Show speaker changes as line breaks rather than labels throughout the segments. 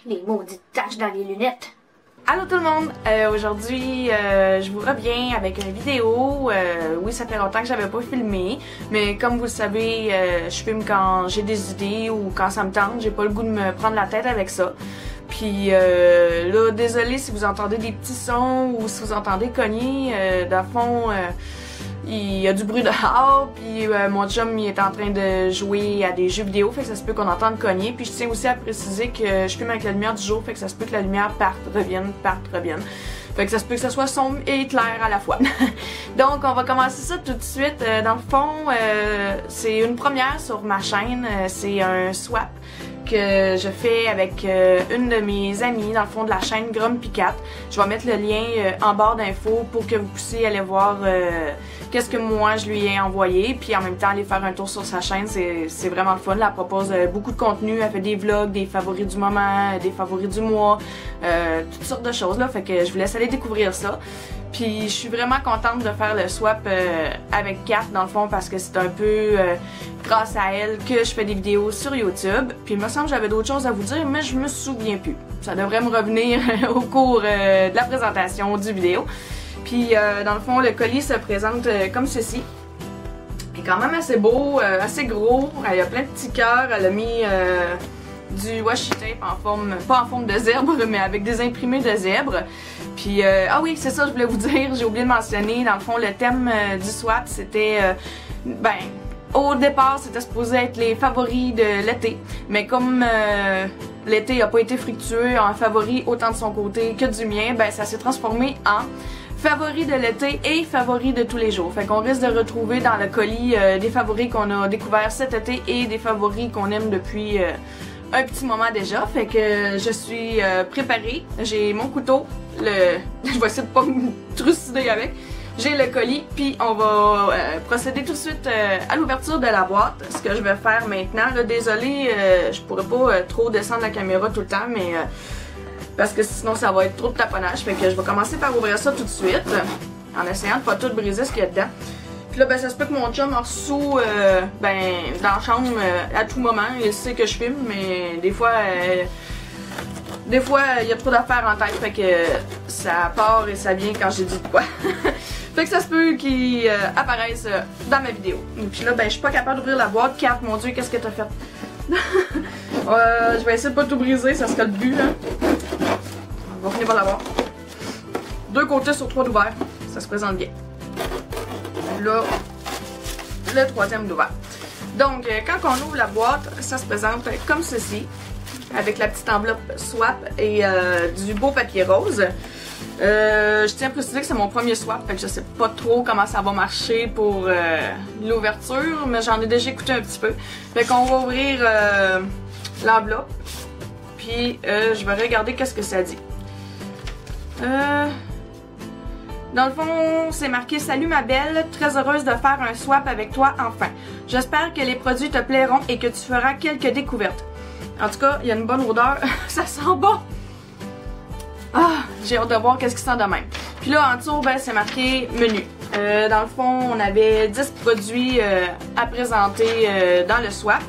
Les maudites taches dans les lunettes.
Allô tout le monde! Aujourd'hui, je vous reviens avec une vidéo. Oui, ça fait longtemps que j'avais pas filmé, mais comme vous le savez, je filme quand j'ai des idées ou quand ça me tente. J'ai pas le goût de me prendre la tête avec ça. Puis là, désolé si vous entendez des petits sons ou si vous entendez cogner. Dans le fond, il y a du bruit dehors, puis mon chum il est en train de jouer à des jeux vidéo, fait que ça se peut qu'on entende cogner. Puis je tiens aussi à préciser que je filme avec la lumière du jour, fait que ça se peut que la lumière parte, revienne. Fait que ça se peut que ça soit sombre et clair à la fois. Donc on va commencer ça tout de suite. Dans le fond, c'est une première sur ma chaîne, c'est un swap que je fais avec une de mes amies dans le fond de la chaîne Grumpy Cat. Je vais mettre le lien en barre d'infos pour que vous puissiez aller voir qu'est-ce que moi je lui ai envoyé, puis en même temps aller faire un tour sur sa chaîne, c'est vraiment le fun. Elle propose beaucoup de contenu, elle fait des vlogs, des favoris du moment, des favoris du mois, toutes sortes de choses là, fait que je vous laisse aller découvrir ça. Puis je suis vraiment contente de faire le swap avec Kat dans le fond parce que c'est un peu grâce à elle que je fais des vidéos sur YouTube. Puis il me semble que j'avais d'autres choses à vous dire mais je me souviens plus. Ça devrait me revenir au cours de la présentation du vidéo. Puis dans le fond le colis se présente comme ceci. Il est quand même assez beau, assez gros. Il y a plein de petits cœurs. Elle a mis du washi tape en forme, pas en forme de zèbre, mais avec des imprimés de zèbre. Puis, ah oui, c'est ça, je voulais vous dire, j'ai oublié de mentionner, dans le fond, le thème du swap, c'était, ben, au départ, c'était supposé être les favoris de l'été, mais comme l'été n'a pas été fructueux en favoris autant de son côté que du mien, ben, ça s'est transformé en favoris de l'été et favoris de tous les jours. Fait qu'on risque de retrouver dans le colis des favoris qu'on a découverts cet été et des favoris qu'on aime depuis un petit moment déjà, fait que je suis préparée. J'ai mon couteau, je vais essayer de pas me trucider avec. J'ai le colis, puis on va procéder tout de suite à l'ouverture de la boîte. Ce que je vais faire maintenant, là, désolé, je pourrais pas trop descendre la caméra tout le temps, mais parce que sinon ça va être trop de taponnage. Fait que je vais commencer par ouvrir ça tout de suite, en essayant de pas tout briser ce qu'il y a dedans. Puis là, ben, ça se peut que mon chum en dessous, ben, dans la chambre, à tout moment, il sait que je filme, mais des fois, il y a trop d'affaires en tête, fait que ça part et ça vient quand j'ai dit de quoi. Fait que ça se peut qu'il apparaisse dans ma vidéo. Et puis là, ben, je suis pas capable d'ouvrir la boîte. Kat, mon Dieu, qu'est-ce que t'as fait? Je vais essayer de pas tout briser, ça serait le but, là. On va finir par l'avoir. 2 côtés sur 3 d'ouvert, ça se présente bien. Là, le 3e d'ouvert. Donc, quand on ouvre la boîte, ça se présente comme ceci, avec la petite enveloppe swap et du beau papier rose. Je tiens à préciser que c'est mon premier swap, fait que je sais pas trop comment ça va marcher pour l'ouverture, mais j'en ai déjà écouté un petit peu. Fait qu'on va ouvrir l'enveloppe, puis je vais regarder qu'est-ce que ça dit. Dans le fond, c'est marqué « Salut ma belle, très heureuse de faire un swap avec toi enfin. J'espère que les produits te plairont et que tu feras quelques découvertes. » En tout cas, il y a une bonne odeur, ça sent bon! Ah, j'ai hâte de voir qu'est-ce qui sent de même. Puis là, en dessous, ben, c'est marqué « Menu ». Dans le fond, on avait 10 produits à présenter dans le swap.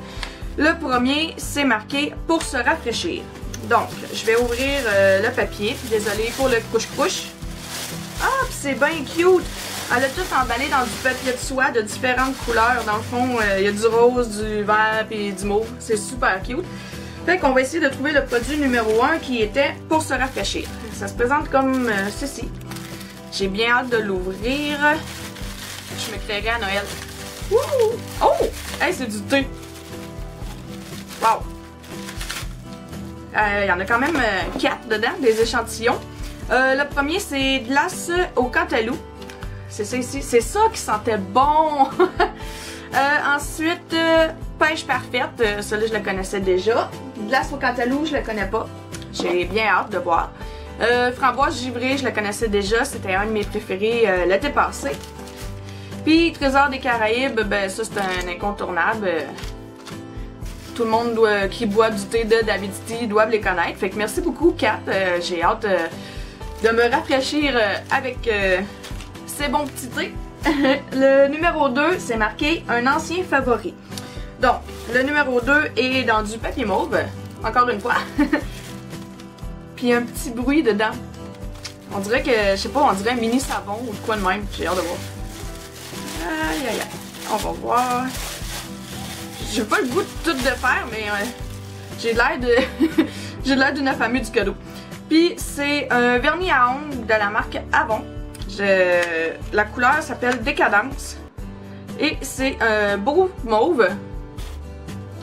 Le premier, c'est marqué « Pour se rafraîchir ». Donc, je vais ouvrir le papier. Désolée pour le couche-couche. Ah, pis c'est bien cute! Elle a tout emballé dans du papier de soie de différentes couleurs. Dans le fond, il y a du rose, du vert et du mauve. C'est super cute. Fait qu'on va essayer de trouver le produit numéro 1 qui était pour se rafraîchir. Ça se présente comme ceci. J'ai bien hâte de l'ouvrir. Je me créerai à Noël. Wouhou! Oh! Hey, c'est du thé! Wow! Il y en a quand même 4 dedans, des échantillons. Le premier, c'est glace au cantaloupe. C'est ça ici. C'est ça qui sentait bon! Ensuite, pêche parfaite. Celui-là, je le connaissais déjà. Glace au cantaloupe, je le connais pas. J'ai bien hâte de voir. Framboise givrée, je le connaissais déjà. C'était un de mes préférés l'été passé. Puis, Trésor des Caraïbes, ben ça, c'est un incontournable. Tout le monde qui boit du thé de Davidity doivent les connaître. Fait que merci beaucoup, Kat. J'ai hâte de me rafraîchir avec ces bons petits thés. Le numéro 2, c'est marqué « Un ancien favori ». Donc, le numéro 2 est dans du papier mauve, encore une fois. puis un petit bruit dedans. On dirait que, je sais pas, on dirait un mini savon ou quoi de même. J'ai hâte de voir. Aïe aïe aïe. On va voir. J'ai pas le goût de tout de faire, mais j'ai l'air de. J'ai l'air d'une affamée du cadeau. Puis c'est un vernis à ongles de la marque Avon. La couleur s'appelle Décadence. Et c'est un beau mauve.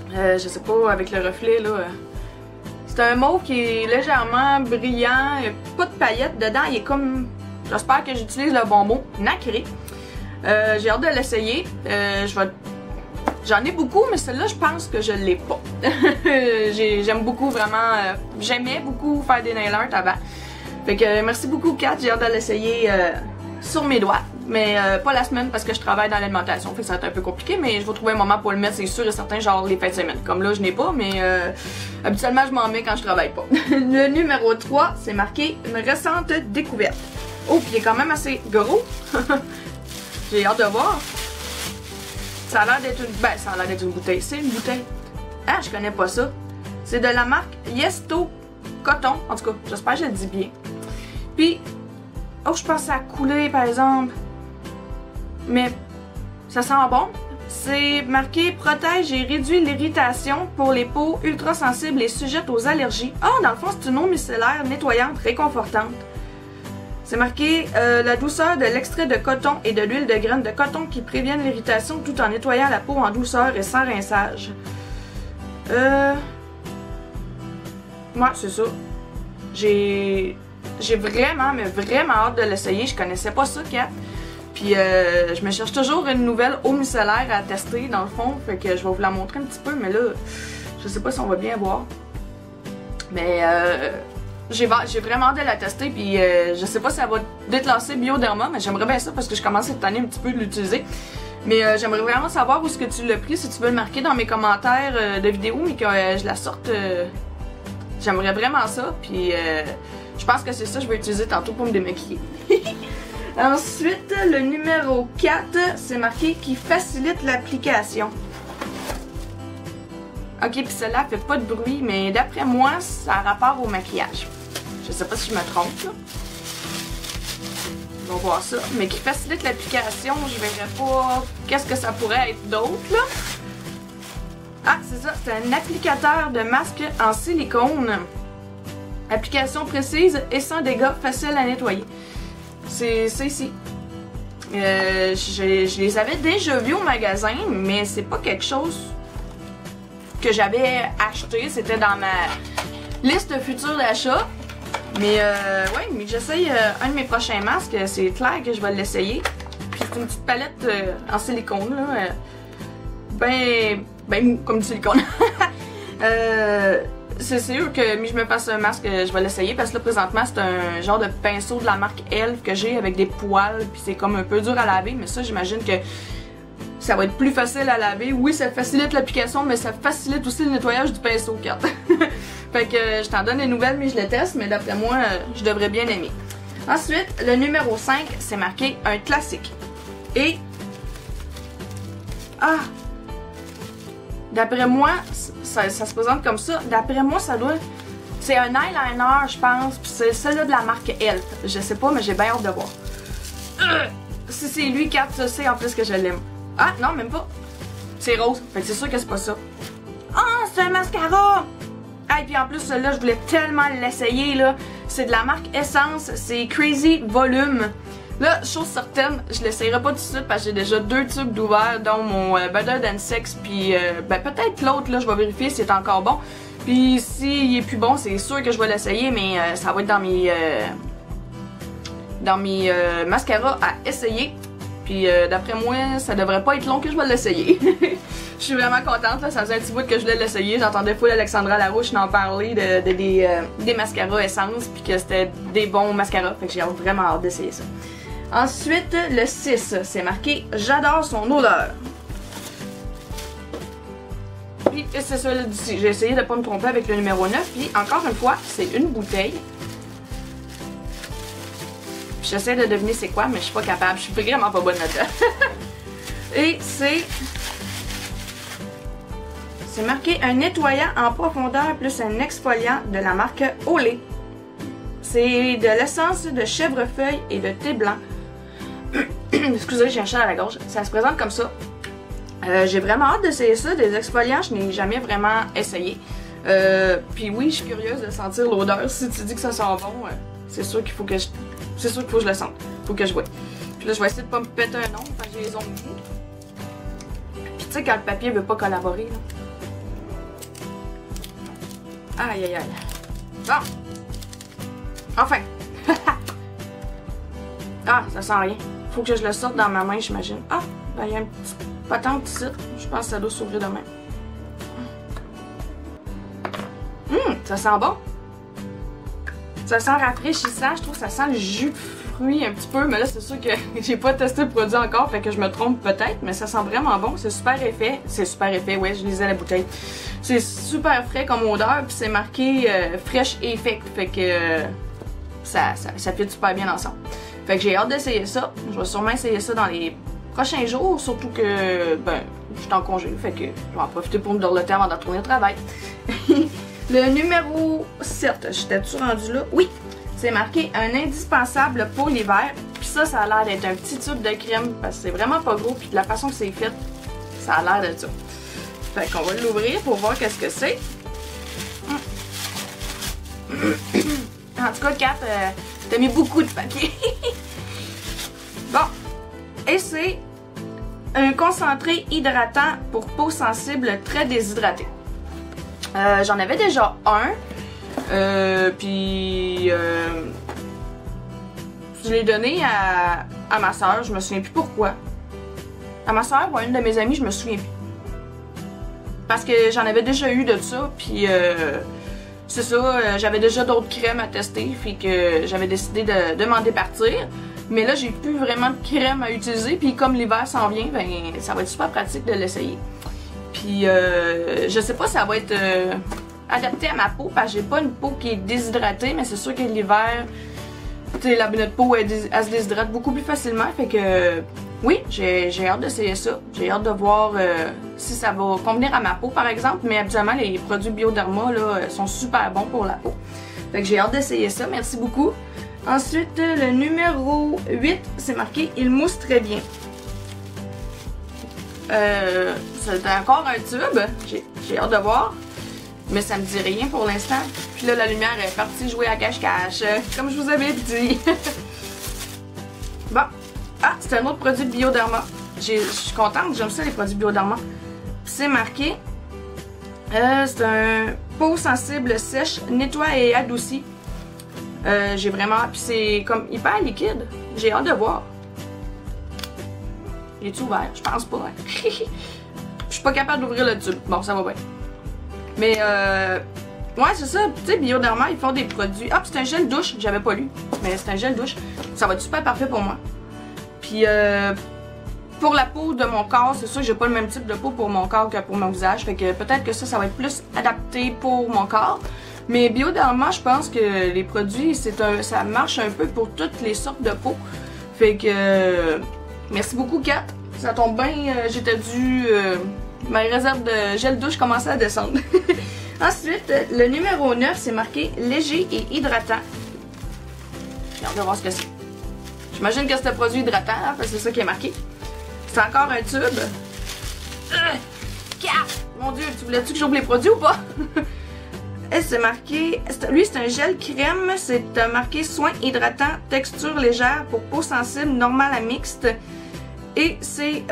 Je sais pas, avec le reflet là. C'est un mauve qui est légèrement brillant. Il n'y a pas de paillettes dedans. Il est comme. J'espère que j'utilise le bon mot. Nacré. J'ai hâte de l'essayer. J'en ai beaucoup, mais celle-là, je pense que je l'ai pas. J'aime beaucoup vraiment. J'aimais beaucoup faire des nail art avant. Fait que merci beaucoup, Kat. J'ai hâte de l'essayer sur mes doigts. Mais pas la semaine parce que je travaille dans l'alimentation. Fait que ça va être un peu compliqué, mais je vais trouver un moment pour le mettre, c'est sûr et certain, genre les fins de semaine. Comme là, je n'ai pas, mais habituellement, je m'en mets quand je travaille pas. Le numéro 3, c'est marqué une récente découverte. Oh, puis il est quand même assez gros. J'ai hâte de voir. Ça a l'air d'être une. Ben, ça a l'air d'être une bouteille. C'est une bouteille. Ah, je connais pas ça. C'est de la marque Yesto Coton. En tout cas, j'espère que je le dis bien. Puis, oh, je pense à couler par exemple. Mais ça sent bon. C'est marqué protège et réduit l'irritation pour les peaux ultra sensibles et sujettes aux allergies. Ah, dans le fond, c'est une eau micellaire nettoyante, réconfortante. C'est marqué la douceur de l'extrait de coton et de l'huile de graines de coton qui préviennent l'irritation tout en nettoyant la peau en douceur et sans rinçage. Moi, c'est ça. J'ai vraiment, mais vraiment hâte de l'essayer. Je connaissais pas ça, Kat. Puis je me cherche toujours une nouvelle eau micellaire à tester dans le fond. Fait que je vais vous la montrer un petit peu, mais là, je sais pas si on va bien voir. Mais j'ai vraiment hâte de la tester, puis je sais pas si ça va déclasser Bioderma, mais j'aimerais bien ça parce que je commence cette année un petit peu de l'utiliser. Mais j'aimerais vraiment savoir où est-ce que tu l'as pris, si tu veux le marquer dans mes commentaires de vidéo, mais que je la sorte. J'aimerais vraiment ça, puis je pense que c'est ça que je vais utiliser tantôt pour me démaquiller. Ensuite, le numéro 4, c'est marqué qui facilite l'application. Ok, puis celle-là fait pas de bruit, mais d'après moi, ça a rapport au maquillage. Je sais pas si je me trompe, là. On va voir ça. Mais qui facilite l'application, je verrai pas qu'est-ce que ça pourrait être d'autre, là. Ah, c'est ça, c'est un applicateur de masque en silicone. Application précise et sans dégâts, facile à nettoyer. C'est ici. Je les avais déjà vus au magasin, mais c'est pas quelque chose que j'avais acheté, c'était dans ma liste future d'achat. Mais ouais, mais j'essaye un de mes prochains masques, c'est clair que je vais l'essayer. Puis c'est une petite palette en silicone, là. Ben mou, comme du silicone. C'est sûr que je me fasse un masque, je vais l'essayer parce que là présentement c'est un genre de pinceau de la marque Elf que j'ai avec des poils, puis c'est comme un peu dur à laver, mais ça j'imagine que ça va être plus facile à laver. Oui, ça facilite l'application, mais ça facilite aussi le nettoyage du pinceau, Kat. Fait que je t'en donne des nouvelles, mais je le teste, mais d'après moi, je devrais bien aimer. Ensuite, le numéro 5, c'est marqué un classique. Et... Ah! D'après moi, ça se présente comme ça. D'après moi, ça doit... C'est un eyeliner, je pense, puis c'est celui-là de la marque Elf. Je sais pas, mais j'ai bien hâte de voir. Si c'est lui, Kat, tu sais en plus que je l'aime. Ah, non, même pas. C'est rose. Fait que c'est sûr que c'est pas ça. Ah, c'est un mascara! Ah, et puis en plus, celui-là, je voulais tellement l'essayer, là. C'est de la marque Essence. C'est Crazy Volume. Là, chose certaine, je l'essayerai pas tout de suite parce que j'ai déjà 2 tubes d'ouvert, dont mon Better Than Sex. Puis, ben, peut-être l'autre, là, je vais vérifier si c'est encore bon. Puis, s'il est plus bon, c'est sûr que je vais l'essayer, mais ça va être dans mes mascaras à essayer. Puis d'après moi, ça devrait pas être long que je vais l'essayer. Je suis vraiment contente, là. Ça faisait un petit bout que je voulais l'essayer. J'entendais full Alexandra Larouche en parler des mascaras Essence, puis que c'était des bons mascaras. Fait que j'ai vraiment hâte d'essayer ça. Ensuite, le 6, c'est marqué « J'adore son odeur ». Puis c'est celui d'ici. J'ai essayé de pas me tromper avec le numéro 9. Puis encore une fois, c'est une bouteille. J'essaie de deviner c'est quoi, mais je suis pas capable. Je suis vraiment pas bonne là-dedans. Et c'est marqué un nettoyant en profondeur plus un exfoliant de la marque Olay. c'est de l'essence de chèvrefeuille et de thé blanc. Excusez, j'ai un chat à la gorge. Ça se présente comme ça. J'ai vraiment hâte d'essayer ça. Des exfoliants, je n'ai jamais vraiment essayé. Puis oui, je suis curieuse de sentir l'odeur. Si tu dis que ça sent bon, c'est sûr qu'il faut que je... C'est sûr qu'il faut que je le sente. Faut que je vois. Puis là, je vais essayer de pas me péter un ongle parce que j'ai les ongles mous. Puis tu sais, quand le papier veut pas collaborer, là. Aïe, aïe, aïe. Bon. Enfin. Ah, ça sent rien. Faut que je le sorte dans ma main, j'imagine. Ah, ben il y a un petit patente ici. Je pense que ça doit s'ouvrir demain. Ça sent bon. Ça sent rafraîchissant. Je trouve que ça sent le jus de fruits un petit peu. Mais là, c'est sûr que j'ai pas testé le produit encore. Fait que je me trompe peut-être. Mais ça sent vraiment bon. C'est super épais. C'est super épais. Ouais, je lisais la bouteille. C'est super frais comme odeur. Puis c'est marqué fraîche et effect. Fait que ça fit super bien ensemble. Fait que j'ai hâte d'essayer ça. Je vais sûrement essayer ça dans les prochains jours. Surtout que, ben, je suis en congé. Fait que je vais en profiter pour me dorloter avant de retourner au travail. Le numéro 7, j'étais-tu rendu là? Oui! C'est marqué un indispensable pour l'hiver. Puis ça a l'air d'être un petit tube de crème parce que c'est vraiment pas gros. Puis de la façon que c'est fait, ça a l'air de ça. Fait qu'on va l'ouvrir pour voir qu'est-ce que c'est. En tout cas, Kat, t'as mis beaucoup de papier. Bon. Et c'est un concentré hydratant pour peau sensible très déshydratée. J'en avais déjà un, puis je l'ai donné à ma soeur, je me souviens plus pourquoi. À ma soeur ou à une de mes amies, je me souviens plus. Parce que j'en avais déjà eu de ça, puis c'est ça, j'avais déjà d'autres crèmes à tester, puis que j'avais décidé de m'en départir. Mais là, j'ai plus vraiment de crème à utiliser, puis comme l'hiver s'en vient, ben ça va être super pratique de l'essayer. Puis je sais pas si ça va être adapté à ma peau parce que j'ai pas une peau qui est déshydratée, mais c'est sûr que l'hiver, notre peau elle se déshydrate beaucoup plus facilement. Fait que oui, j'ai hâte d'essayer ça. J'ai hâte de voir si ça va convenir à ma peau par exemple. Mais habituellement les produits Bioderma là, sont super bons pour la peau. Fait que j'ai hâte d'essayer ça. Merci beaucoup. Ensuite, le numéro 8, c'est marqué « Il mousse très bien ». C'est encore un tube, j'ai hâte de voir, mais ça me dit rien pour l'instant. Puis là, la lumière est partie jouer à cache-cache, comme je vous avais dit. Bon, ah, c'est un autre produit de Bioderma. Je suis contente, j'aime ça les produits Bioderma. C'est marqué, c'est un peau sensible sèche, nettoie et adoucit. J'ai vraiment, puis c'est comme hyper liquide, j'ai hâte de voir. Il est ouvert? Je pense pas. Hein? Je suis pas capable d'ouvrir le tube. Bon, ça va bien. Mais ouais, c'est ça. Tu sais, Bioderma, ils font des produits. Ah, puis c'est un gel douche. J'avais pas lu. Mais c'est un gel douche. Ça va être super parfait pour moi. Puis pour la peau de mon corps, c'est sûr que j'ai pas le même type de peau pour mon corps que pour mon visage. Fait que peut-être que ça va être plus adapté pour mon corps. Mais Bioderma, je pense que les produits, ça marche un peu pour toutes les sortes de peau. Fait que merci beaucoup, Kat. Ça tombe bien, j'étais dû... ma réserve de gel douche commençait à descendre. Ensuite, le numéro 9, c'est marqué léger et hydratant. J'ai hâte de voir ce que c'est. J'imagine que c'est un produit hydratant, hein, parce que c'est ça qui est marqué. C'est encore un tube. Kat! Mon Dieu, tu voulais-tu que j'ouvre les produits ou pas? Et c'est marqué... Lui, c'est un gel crème. C'est marqué soin hydratant, texture légère pour peau sensible, normale à mixte. Et c'est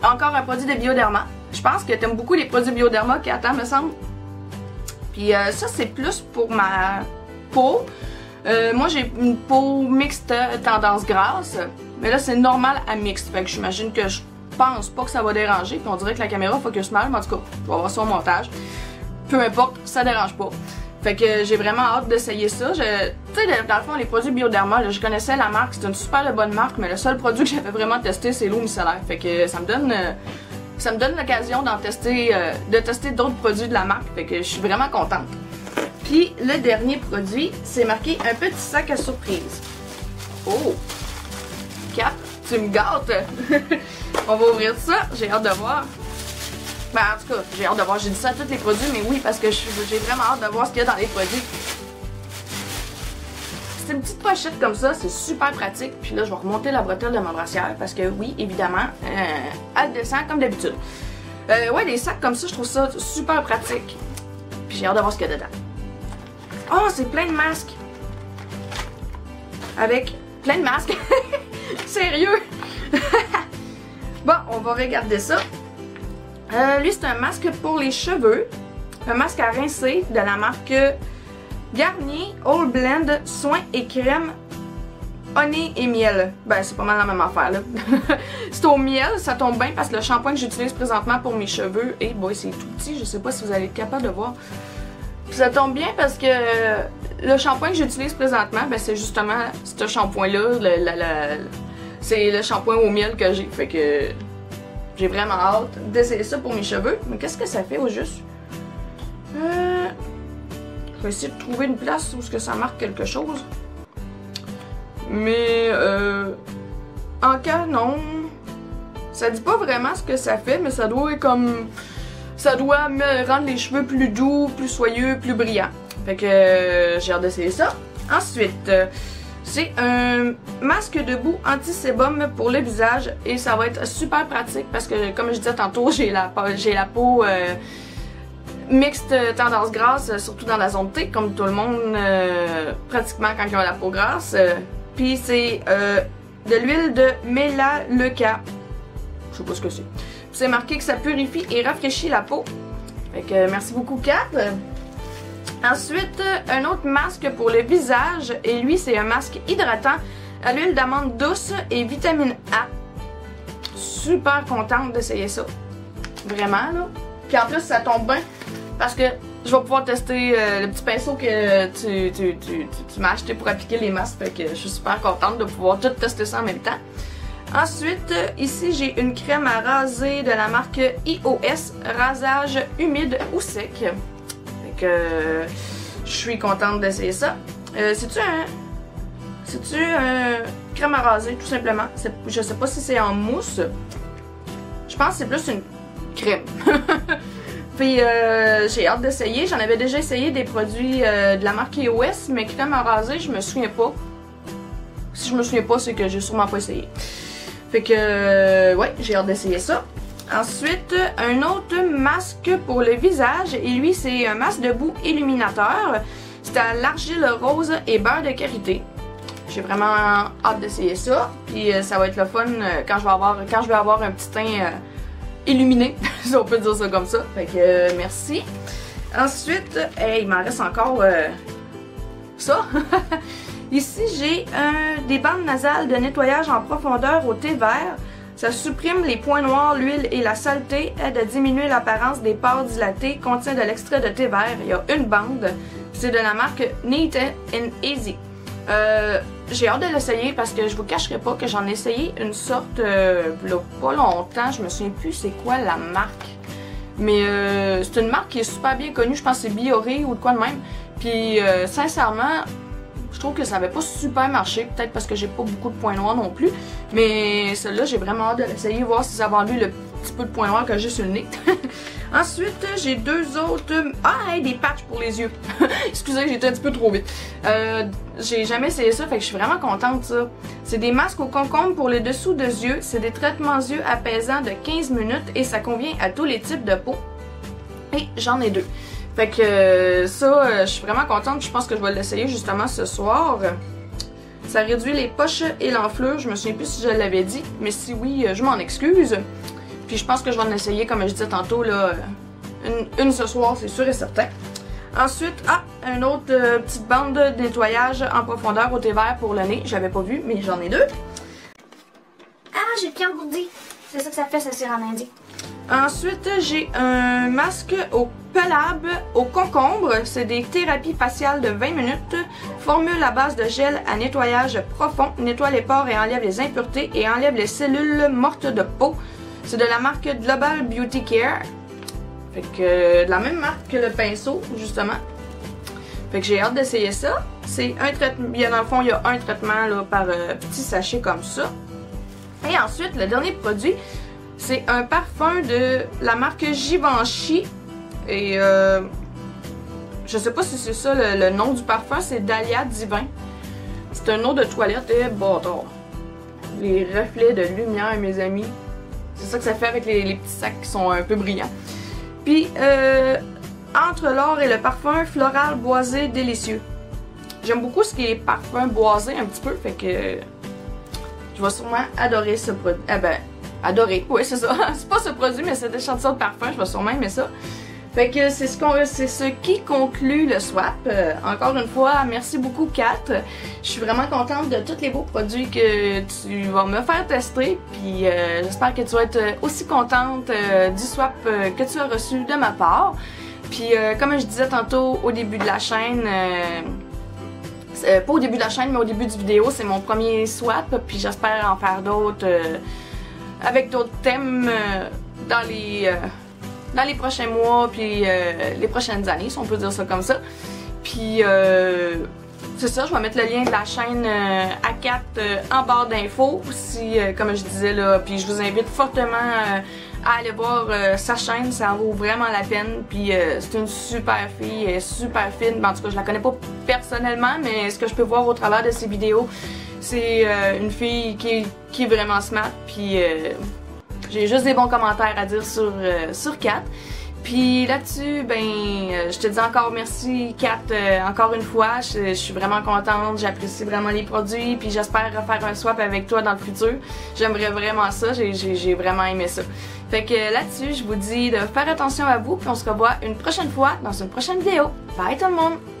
encore un produit de Bioderma. Je pense que tu aimes beaucoup les produits Bioderma qui attendent, me semble. Puis ça, c'est plus pour ma peau. Moi, j'ai une peau mixte tendance grasse. Mais là, c'est normal à mixte. Fait que j'imagine que je pense pas que ça va déranger. Puis on dirait que la caméra focus mal. Mais en tout cas, on va voir ça au montage. Peu importe, ça dérange pas. Fait que j'ai vraiment hâte d'essayer ça. Tu sais, dans le fond, les produits Bioderma, là, je connaissais la marque, c'est une super bonne marque, mais le seul produit que j'avais vraiment testé, c'est l'eau micellaire. Fait que ça me donne l'occasion de tester d'autres produits de la marque. Fait que je suis vraiment contente. Puis le dernier produit, c'est marqué un petit sac à surprise. Oh! Kat, tu me gâtes! On va ouvrir ça, j'ai hâte de voir. Ben, en tout cas, j'ai hâte de voir. J'ai dit ça à tous les produits, mais oui, parce que j'ai vraiment hâte de voir ce qu'il y a dans les produits. une petite pochette comme ça, c'est super pratique. Puis là, je vais remonter la bretelle de ma brassière parce que oui, évidemment, elle descend comme d'habitude. Ouais, des sacs comme ça, je trouve ça super pratique. Puis j'ai hâte de voir ce qu'il y a dedans. Oh, c'est plein de masques. Avec plein de masques. Sérieux. Bon, on va regarder ça. Lui, c'est un masque pour les cheveux. Un masque à rincer de la marque Garnier All Blend Soin et Crème Honey et Miel. Ben, c'est pas mal la même affaire, là. C'est au miel, ça tombe bien parce que le shampoing que j'utilise présentement pour mes cheveux, et boy, c'est tout petit, je sais pas si vous allez être capable de voir. Puis ça tombe bien parce que le shampoing que j'utilise présentement, ben, c'est justement ce shampoing-là. C'est le shampoing au miel que j'ai. Fait que j'ai vraiment hâte d'essayer ça pour mes cheveux. Mais qu'est-ce que ça fait au juste? Je vais essayer de trouver une place où ce que ça marque quelque chose. Mais en cas non, ça dit pas vraiment ce que ça fait, mais ça doit comme ça doit me rendre les cheveux plus doux, plus soyeux, plus brillants. Fait que j'ai hâte d'essayer ça. Ensuite, c'est un masque de boue anti-sébum pour le visage et ça va être super pratique parce que comme je disais tantôt, j'ai la peau mixte tendance grasse, surtout dans la zone T, comme tout le monde pratiquement quand ils ont la peau grasse. Puis c'est de l'huile de Melaleuca. Je sais pas ce que c'est. C'est marqué que ça purifie et rafraîchit la peau. Fait que merci beaucoup Kat. Ensuite, un autre masque pour le visage. Et lui, c'est un masque hydratant à l'huile d'amande douce et vitamine A. Super contente d'essayer ça. Vraiment, là. Puis en plus, ça tombe bien parce que je vais pouvoir tester le petit pinceau que tu m'as acheté pour appliquer les masques. Fait que je suis super contente de pouvoir tout tester ça en même temps. Ensuite, ici, j'ai une crème à raser de la marque iOS, rasage humide ou sec. Fait que je suis contente d'essayer ça. C'est-tu un crème à raser, tout simplement? Je sais pas si c'est en mousse. Je pense que c'est plus une crème. Puis j'ai hâte d'essayer. J'en avais déjà essayé des produits de la marque iOS, mais crème à raser, je me souviens pas. Si je me souviens pas, c'est que j'ai sûrement pas essayé. Fait que, ouais, j'ai hâte d'essayer ça. Ensuite, un autre masque pour le visage. Et lui, c'est un masque de boue illuminateur. C'est à l'argile rose et beurre de karité. J'ai vraiment hâte d'essayer ça. Puis ça va être le fun quand je vais avoir un petit teint illuminé, si on peut dire ça comme ça. Fait que, merci. Ensuite, il m'en reste encore ça. Ici, j'ai des bandes nasales de nettoyage en profondeur au thé vert. Ça supprime les points noirs, l'huile et la saleté, aide à diminuer l'apparence des pores dilatés, contient de l'extrait de thé vert. Il y a une bande. C'est de la marque Neat and Easy. J'ai hâte de l'essayer parce que je vous cacherai pas que j'en ai essayé une sorte pas longtemps. Je me souviens plus c'est quoi la marque. Mais c'est une marque qui est super bien connue. Je pense que c'est Bioré ou de quoi de même. Puis sincèrement, je trouve que ça n'avait pas super marché, peut-être parce que j'ai pas beaucoup de points noirs non plus. Mais celle-là, j'ai vraiment hâte de l'essayer, voir si ça va enlever le petit peu de points noirs que j'ai sur le nez. Ensuite, j'ai deux autres... Ah, des patchs pour les yeux. Excusez, j'étais un petit peu trop vite. J'ai jamais essayé ça, fait que je suis vraiment contente, ça. C'est des masques au concombre pour le dessous des yeux. C'est des traitements yeux apaisants de 15 minutes et ça convient à tous les types de peau. Et j'en ai deux. Fait que ça, je suis vraiment contente. Je pense que je vais l'essayer justement ce soir. Ça réduit les poches et l'enflure. Je me souviens plus si je l'avais dit, mais si oui, je m'en excuse. Puis je pense que je vais en essayer, comme je disais tantôt, là, une ce soir, c'est sûr et certain. Ensuite, une autre petite bande de nettoyage en profondeur au thé vert pour le nez. J'avais pas vu, mais j'en ai deux.
Ah, j'ai le pied engourdi. C'est ça que ça fait, ça cire en indien.
Ensuite, j'ai un masque au pelable au concombre. C'est des thérapies faciales de 20 minutes. Formule à base de gel à nettoyage profond. Nettoie les pores et enlève les impuretés et enlève les cellules mortes de peau. C'est de la marque Global Beauty Care. Fait que de la même marque que le pinceau, justement. Fait que j'ai hâte d'essayer ça. C'est un traitement. Dans le fond, il y a un traitement là, par petit sachet comme ça. Et ensuite, le dernier produit, c'est un parfum de la marque Givenchy. Et je sais pas si c'est ça le nom du parfum, c'est Dahlia Divin. C'est un eau de toilette et bâtard. Les reflets de lumière, mes amis. C'est ça que ça fait avec les petits sacs qui sont un peu brillants. Puis, entre l'or et le parfum, floral boisé délicieux. J'aime beaucoup ce qui est parfum boisé un petit peu, fait que je vais sûrement adorer ce produit. Ah ben, adorer, oui c'est ça. C'est pas ce produit, mais cet échantillon de parfum, je vais sûrement aimer ça. Fait que c'est ce qui conclut le swap. Encore une fois, merci beaucoup Kat. Je suis vraiment contente de tous les beaux produits que tu vas me faire tester. Puis j'espère que tu vas être aussi contente du swap que tu as reçu de ma part. Puis comme je disais tantôt au début de la chaîne, pas au début de la chaîne mais au début du vidéo, c'est mon premier swap. Puis j'espère en faire d'autres avec d'autres thèmes dans les prochains mois, puis les prochaines années, si on peut dire ça comme ça. Puis, c'est ça, je vais mettre le lien de la chaîne à 4 en barre d'infos, si, comme je disais là, puis je vous invite fortement à aller voir sa chaîne, ça en vaut vraiment la peine, puis c'est une super fille, elle est super fine, en tout cas je la connais pas personnellement, mais ce que je peux voir au travers de ses vidéos, c'est une fille qui est vraiment smart, puis j'ai juste des bons commentaires à dire sur Kat. Puis là-dessus, ben, je te dis encore merci Kat, encore une fois. Je suis vraiment contente, j'apprécie vraiment les produits, puis j'espère refaire un swap avec toi dans le futur. J'aimerais vraiment ça, j'ai vraiment aimé ça. Fait que là-dessus, je vous dis de faire attention à vous, puis on se revoit une prochaine fois dans une prochaine vidéo. Bye tout le monde!